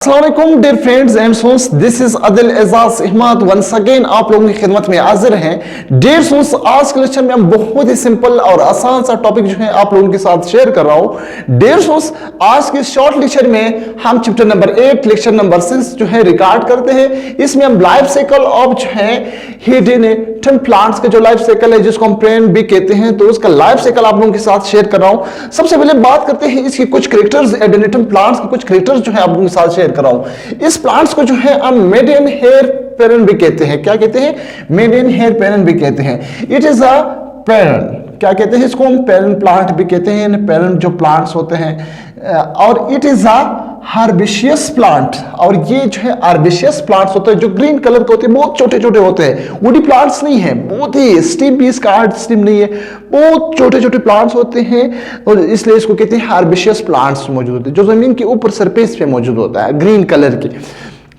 अस्सलामुअलैकुम dear friends and source, this is Adil Ejaz Ahmad once again आप लोगों की खिदमत में हाजिर हैं। डियर सोर्स, आज के लेक्चर में हम बहुत ही सिंपल और आसान सा टॉपिक जो है आप लोगों के साथ शेयर कर रहा हूं। डियर सोर्स, आज के शॉर्ट लेक्चर में हम चैप्टर नंबर 8 लेक्चर नंबर 6 जो है रिकॉर्ड करते हैं। इसमें हम लाइफ साइकिल ऑफ जो है हिडेनेटन प्लांट्स का जो लाइफ साइकिल है जिसको हम पेरेंट भी कहते हैं, तो उसका लाइफ साइकिल आप लोगों के साथ शेयर कर रहा हूं। सबसे पहले बात करते हैं इसके कुछ कैरेक्टर्स, हिडेनेटन प्लांट्स के कुछ कैरेक्टर्स जो है आप लोगों के साथ शेयर कर रहा हूं। इस प्लांट्स को जो है हम मेडियन हेयर पेरेंट भी कहते हैं। क्या कहते हैं? मेडियन हेयर पेरेंट भी कहते हैं। इट इज अ पेरेंट, क्या कहते हैं इसको? हम पेरेंट प्लांट भी कहते हैं, पेरेंट जो प्लांट्स होते हैं। और it is a herbaceous plant, और ये जो है हर्बेशियस प्लांट्स होते हैं जो ग्रीन कलर के होते हैं, बहुत छोटे छोटे होते हैं, वुडी प्लांट्स नहीं है, बहुत ही स्टीम भी इसका हार्ड स्टीम नहीं है, बहुत छोटे छोटे प्लांट्स होते हैं और इसलिए इसको कहते हैं हर्बेशियस प्लांट्स मौजूद होते हैं जो जमीन के ऊपर सरफेस पे मौजूद होता है ग्रीन कलर की,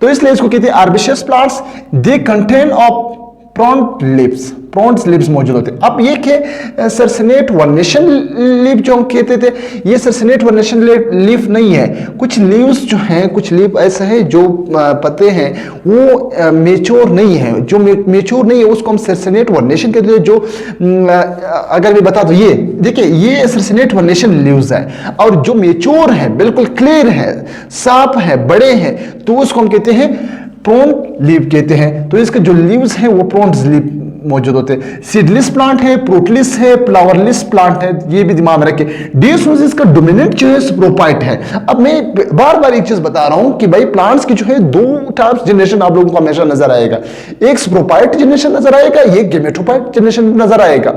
तो इसलिए इसको कहते हैं herbaceous plants. They contain of prompt leaves मौजूद होते हैं। अब ये के सरसनेट वर्नेशन लीफ जो हम कहते थे, ये सरसनेट वर्नेशन लीफ नहीं है। कुछ लीव्स जो हैं, कुछ लीफ ऐसे हैं जो पत्ते हैं वो मेच्योर नहीं है, जो मेच्योर नहीं है उसको हम सरसनेट वर्नेशन कहते हैं। जो अगर मैं बता दूं, ये देखिए ये सरसनेट वर्नेशन लीव्स है, और जो मेच्योर है, बिल्कुल क्लियर है, साफ है, बड़े हैं, तो उसको हम कहते हैं प्रोन्ट लीफ कहते हैं। तो इसके जो लीव्स हैं वो प्रोन्ट लीफ मौजूद होते हैं। सीडलेस प्लांट है, फ्रूटलेस है, फ्लावरलेस प्लांट है, ये भी दिमाग में रखें। डियर स्टूडेंट्स, इसका डोमिनेंट जो है स्प्रोपाइट है। अब मैं बार बार एक चीज बता रहा हूं कि भाई प्लांट्स की जो है दो टाइप्स जनरेशन आप लोगों को हमेशा नजर आएगा। एक स्प्रोपाइट जनरेशन नजर आएगा, एक गेमेटोफाइट जनरेशन नजर आएगा।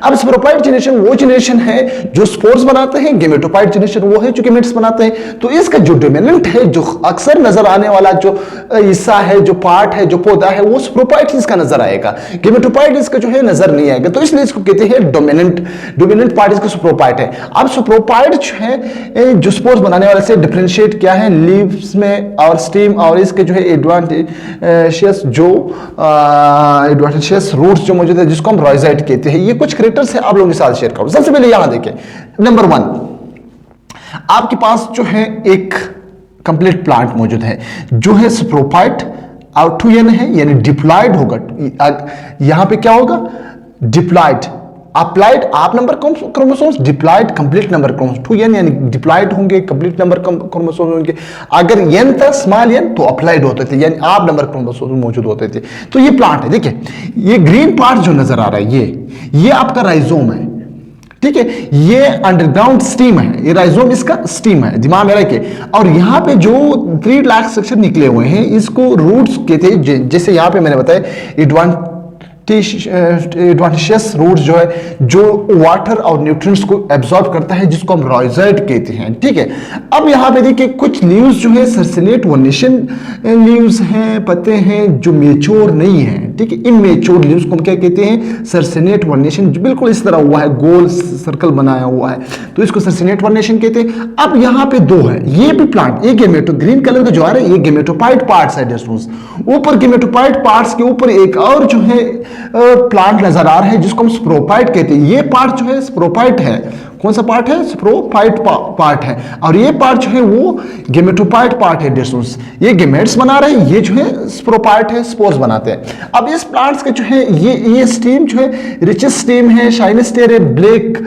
अब स्पोरोफाइट जनरेशन वो जनरेशन है जो स्पोर्स बनाते हैं, गेमेटोफाइट जनरेशन वो है जो गेमेट्स बनाते हैं। तो इसका जो डोमिनेंट है, जो अक्सर नजर आने वाला जो हिस्सा है, जो पार्ट है, जो पौधा है, वो स्पोरोफाइट इसका नजर आएगा, गेमेटोफाइट इसका जो है नजर नहीं आएगा। तो इसलिए इसको कहते हैं डोमिनेंट पार्ट इसका स्पोरोफाइट है। अब स्पोरोफाइट जो है जो स्पोर्स बनाने वाले से डिफरेंशिएट क्या है लीव्स में और स्टीम, और इसके जो है एडवांटेशियस रूट्स जो मौजूद है जिसको हम राइजाइट कहते हैं। ये कुछ कैरेक्टर्स है आप लोगों के साथ शेयर करूं। सबसे पहले यहां देखें, नंबर 1 आपके पास जो है एक कंप्लीट प्लांट मौजूद है जो है स्प्रोफाइट और 2n है, यानी डिप्लॉयड होगा। यहां पे क्या होगा? डिप्लॉयड, अप्लाइड आप number chromosomes, diploid complete number chromosomes, 2n यानी डिप्लॉयड होंगे, कंप्लीट नंबर क्रोमोसोम्स होंगे। अगर n था स्मॉल n तो अप्लाइड होते थे, यानी आप नंबर क्रोमोसोम्स मौजूद होते थे। तो ये प्लांट है, देखिए ये ग्रीन पार्ट जो नजर आ रहा है ये आपका राइजोम है, ठीक है। ये अंडरग्राउंड स्टीम है, ये राइजोम इसका स्टीम है, दिमाग में रखे। और यहाँ पे जो 3 लाख स्ट्रक्चर निकले हुए हैं इसको रूट्स कहते हैं। जैसे यहाँ पे मैंने बताया एडवांटेशियस रूट्स जो है जो वाटर और न्यूट्रिएंट्स को एब्जॉर्ब करता है, जिसको हम राइजाइट कहते हैं, ठीक है। अब यहाँ पे देखिए कुछ लीव्स जो है सरसिनेट वर्नेशन लीव्स हैं, पत्ते हैं जो मेच्योर नहीं है, ठीक है। इमेच्योर लीव्स को हम क्या कहते हैं? सरसिनेट वर्नेशन, जो बिल्कुल इस तरह हुआ है, गोल सर्कल बनाया हुआ है, तो इसको सरसिनेट वर्नेशन कहते हैं। अब यहाँ पे 2 है, ये भी प्लांट, एक गेमेटो ग्रीन कलर का जो आ रहा है ये गेमेटोफाइट पार्ट्स है। ऊपर गेमेटोफाइट पार्ट्स के ऊपर एक और जो है प्लांट नजर आ रहा है जिसको हम स्प्रोफाइट कहते हैं। ये पार्ट जो है स्प्रोफाइट है। कौन सा पार्ट है? स्प्रोफाइट पार्ट है। और ये पार्ट जो है वो गेमेटोफाइट पार्ट है। डिस्टेंस ये गेमेट्स बना रहे हैं, ये जो है स्प्रोफाइट है, स्पोर्स बनाते हैं। अब इस प्लांट्स के जो है ये स्टीम जो है रिचेस्ट स्टीम है, शाइनेस्ट है, ब्लैक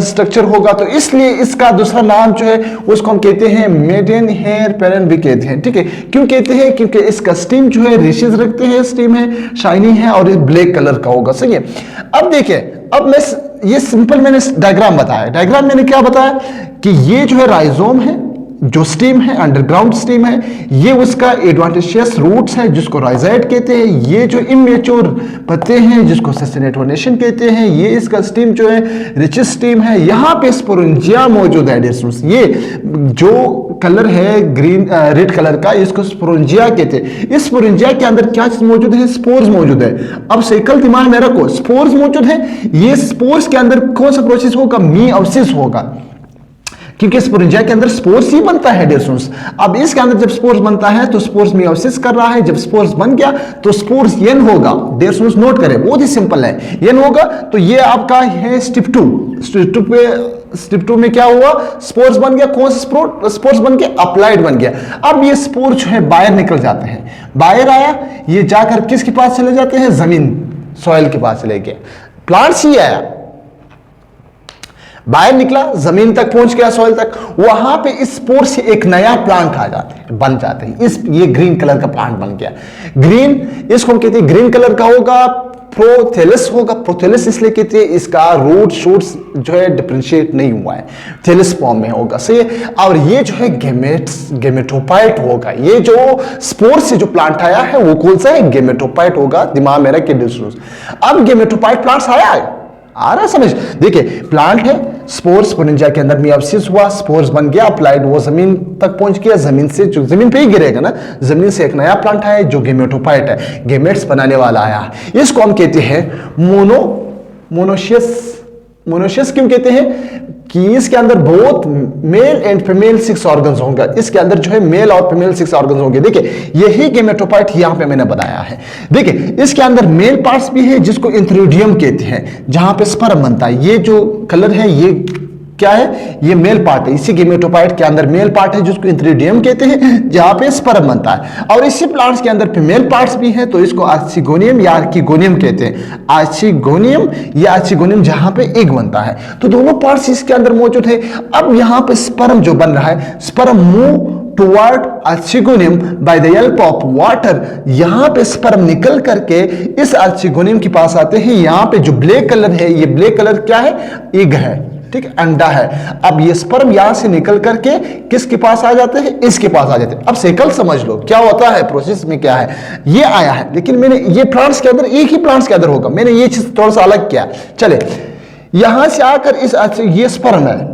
स्ट्रक्चर होगा, तो इसलिए इसका दूसरा नाम जो है उसको हम कहते हैं मेडियन हेयर पेरेंट भी कहते हैं, ठीक है। क्यों कहते हैं? क्योंकि इसका स्टीम जो है रिचेस रखते हैं, स्टीम है, शाइनी है और ब्लैक कलर का होगा, सही है। अब देखिए, अब मैं ये सिंपल मैंने डायग्राम बताया। डायग्राम मैंने क्या बताया कि ये जो है राइजोम है, जो स्टीम है, अंडरग्राउंड स्टीम है, ये उसका एडवांटेशियस रूट्स है जिसको राइजाइट कहते हैं। ये जो इमेच्योर पत्ते हैं जिसको सस्टेनेट वर्नेशन कहते हैं, ये इसका स्टीम जो है रिचेस स्टीम है। यहाँ पे स्पोरेंजिया मौजूद है। ये जो कलर है ग्रीन रेड कलर का, इसको स्पोरेंजिया कहते हैं। इस स्पोरेंजिया के अंदर क्या चीज मौजूद है? स्पोर्स मौजूद है। अब साइकिल दिमाग में रखो, स्पोर्स मौजूद है। ये स्पोर्स के अंदर कौन सा प्रोसेस होगा? मियोसिस होगा। क्योंकि स्पोरेंजिया के अंदर स्पोर्स ही बनता है डियर स्टूडेंट्स। अब इसके अंदर जब स्पोर्स बनता है तो स्पोर्स मियोसिस कर रहा है, जब स्पोर्स बन गया तो स्पोर्स एन होगा। डियर स्टूडेंट्स नोट करें, बहुत ही सिंपल है, एन होगा। तो ये आपका है स्टेप 2। स्टेप 2 में क्या हुआ, स्पोर्स बन गया। कौन सा स्पोर्स बन गया, अप्लाइड बन गया। अब ये स्पोर जो है बाहर निकल जाते हैं, बाहर आया, ये जाकर किसके पास चले जाते हैं, जमीन, सॉइल के पास चले गए। प्लांट्स ही आया, बाहर निकला, जमीन तक पहुंच गया, सॉइल तक, वहां पे इस स्पोर से एक नया प्लांट आ जाते हैं, बन जाते हैं। ये ग्रीन कलर का प्लांट बन गया। ग्रीन, इसको हम कहते हैं ग्रीन कलर का होगा, प्रोथेलिस होगा। प्रोथेलिस इसलिए कहते हैं इसका रूट शूट्स जो है डिफरेंशिएट नहीं हुआ है, थेलिस फॉर्म में होगा सही। और ये जो है गेमेटोफाइट होगा। ये जो स्पोर से जो प्लांट आया है वो कौन सा है, गेमेटोफाइट होगा। दिमाग में रख के डिस्कस। अब गेमेटोफाइट प्लांट्स आया है, आ रहा है समझ। देखिए प्लांट है, स्पोर्स स्पोरेंजिया के अंदर मियोसिस हुआ, स्पोर्स बन गया, अप्लाइड, वो जमीन तक पहुंच गया, जमीन से जो जमीन पे ही गिरेगा ना, जमीन से एक नया प्लांट आया जो गेमेटोफाइट है, गेमेट्स बनाने वाला आया। इसको हम कहते हैं मोनोशियस क्यों कहते हैं कि इसके अंदर बहुत मेल एंड फीमेल 6 ऑर्गन्स होंगे। इसके अंदर जो है मेल और फीमेल 6 ऑर्गन्स होंगे। देखिए यही गेमेटोफाइट यहां पे मैंने बताया है। देखिए इसके अंदर मेल पार्ट्स भी है जिसको इंथ्रोडियम कहते हैं, जहां पे स्पर्म बनता है। ये जो कलर है ये क्या है, ये मेल पार्ट है। इसी गेमेटोफाइट के अंदर मेल पार्ट है जिसको इंथ्रोडियम कहते हैं, जहां पे स्पर्म बनता है। और इसी प्लांट्स के अंदर फीमेल पार्ट्स भी हैं, तो इसको आर्चिगोनियम या आर्किगोनियम कहते हैं। आर्चिगोनियम या आर्चिगोनियम जहां पे एग बनता है, तो दोनों पार्ट्स इसके अंदर मौजूद है। अब यहां पे स्पर्म जो बन रहा है, sperm move toward archegonium by the help of water. यहां पे स्पर्म निकल करके इस आर्चिगोनियम के पास आते हैं। यहां पे जो ब्लैक कलर है, ये ब्लैक कलर क्या है, एग है, ठीक, अंडा है। अब ये स्पर्म यहां से निकल करके किसके पास आ जाते हैं, इसके पास आ जाते हैं। अब साइकिल समझ लो क्या होता है, प्रोसेस में क्या है। ये आया है, लेकिन मैंने ये प्लांट्स के अंदर, एक ही प्लांट्स के अंदर होगा, मैंने ये चीज थोड़ा सा अलग किया। चले यहां से आकर ये स्पर्म है,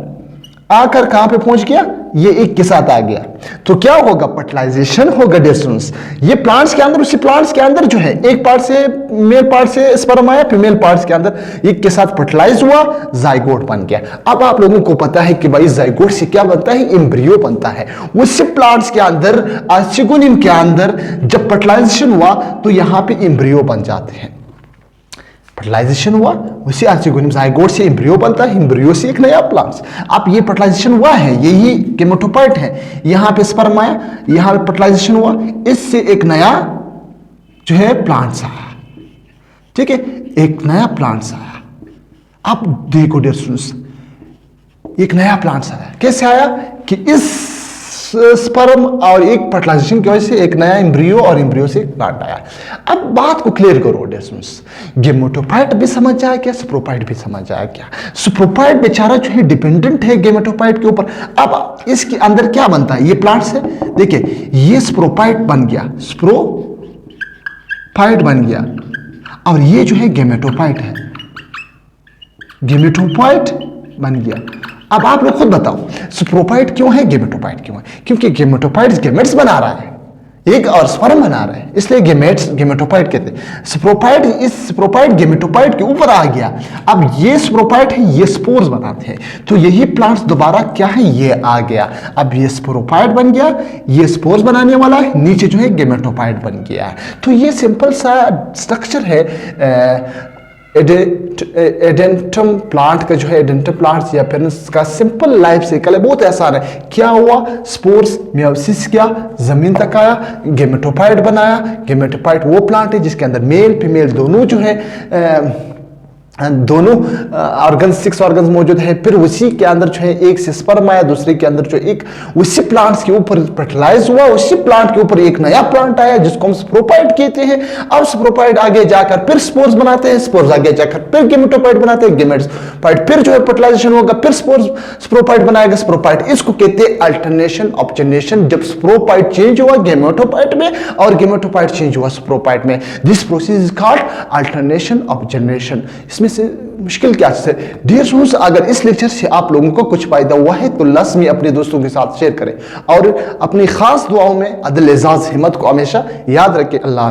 आकर कहां पे पहुंच गया, ये एक के साथ आ गया, तो क्या होगा, फर्टिलाइजेशन होगा डिस्टेंस। ये प्लांट्स के अंदर, उसी प्लांट्स के अंदर जो है एक पार्ट से मेल पार्ट से स्पर्म आया, फीमेल पार्ट्स के अंदर एक के साथ फर्टिलाइज हुआ, जाइगोट बन गया। अब आप लोगों को पता है कि भाई जाइगोट से क्या बनता है, एम्ब्रियो बनता है। उसी प्लांट्स के अंदर, आर्चिगोनियम के अंदर जब फर्टिलाइजेशन हुआ तो यहां पे एम्ब्रियो बन जाते हैं। फर्टिलाइजेशन हुआ, उसी आर्चिगोनियम जाइगोट से एम्ब्रियो बनता है, एम्ब्रियो से एक नया प्लांट्स। अब ये फर्टिलाइजेशन हुआ है, यही गेमेटोफाइट है। यहां पे स्पर्म आया, यहां पे फर्टिलाइजेशन हुआ, इससे एक नया जो है प्लांट्स आया, ठीक है, एक नया प्लांट्स आया। अब देखो डियर स्टूडेंट्स, एक नया प्लांट्स आया, कैसे आया कि इस स्पर्म और एक फर्टिलाइजेशन की वजह से एक नया एम्ब्रियो और एम्ब्रियो से एक प्लांट आया। अब बात को क्लियर करो डियर स्टूडेंट्स, गेमेटोफाइट भी समझ जाए क्या, स्पोरोफाइट भी समझ जाए क्या। स्पोरोफाइट बेचारा जो है डिपेंडेंट है गेमेटोफाइट के ऊपर। अब इसके अंदर क्या बनता है, ये प्लांट्स है, देखिए ये स्पोरोफाइट बन गया, स्पोरोफाइट बन गया, और ये जो है गेमेटोफाइट है, गेमेटोफाइट बन गया। अब आप लोग खुद बताओ स्पोरोफाइट क्यों है, गेमेटोफाइट क्यों है, क्योंकि गेमेटोफाइट गेमेट्स बना रहा है, एक और स्पर्म बना रहा है, इसलिए गेमेटोफाइट कहते हैं। स्पोरोफाइट, इस स्पोरोफाइट गेमेटोफाइट के ऊपर आ गया। अब ये स्पोरोफाइट है, ये स्पोर्स बनाते हैं, तो यही प्लांट्स दोबारा क्या है, ये आ गया। अब ये स्पोरोफाइट बन गया, ये स्पोर्स बनाने वाला है, नीचे जो है गेमेटोफाइट बन गया है। तो ये सिंपल सा स्ट्रक्चर है एडेंटम प्लांट का, जो है एडेंटम प्लांट्स या फिर इसका सिंपल लाइफ साइकिल है, बहुत आसान है। क्या हुआ, स्पोर्स मियोसिस किया, जमीन तक आया, गेमेटोफाइट बनाया। गेमेटोफाइट वो प्लांट है जिसके अंदर मेल फीमेल दोनों जो है दोनों ऑर्गन्स 6 ऑर्गन्स मौजूद है। फिर उसी के अंदर जो है एक से स्पर्म आया, दूसरे के अंदर जो एक उसी प्लांट्स के ऊपर फर्टिलाइज हुआ, उसी प्लांट के ऊपर एक नया प्लांट आया जिसको हम स्पोरोफाइट कहते हैं। अब स्पोरोफाइट आगे जाकर फिर स्पोर्स बनाते हैं, स्पोर्स आगे जाकर फिर गेमेटोफाइट बनाते हैं, गेमेटोफाइट फिर जो है फर्टिलाइजेशन होगा, फिर स्पोरोफाइट बनाएगा स्पोरोफाइट। इसको कहते हैं अल्टरनेशन ऑफ जनरेशन। जब स्पोरोफाइट चेंज हुआ गेमेटोफाइट में और गेमेटोफाइट चेंज हुआ स्पोरोफाइट में, this process is called alternation of generation. इसमें से मुश्किल क्या है डियर स्टूडेंट्स, अगर इस लेक्चर से आप लोगों को कुछ फायदा हुआ है तो लाजमी अपने दोस्तों के साथ शेयर करें और अपनी खास दुआओं में अदल एजाज हिम्मत को हमेशा याद रखें। अल्लाह।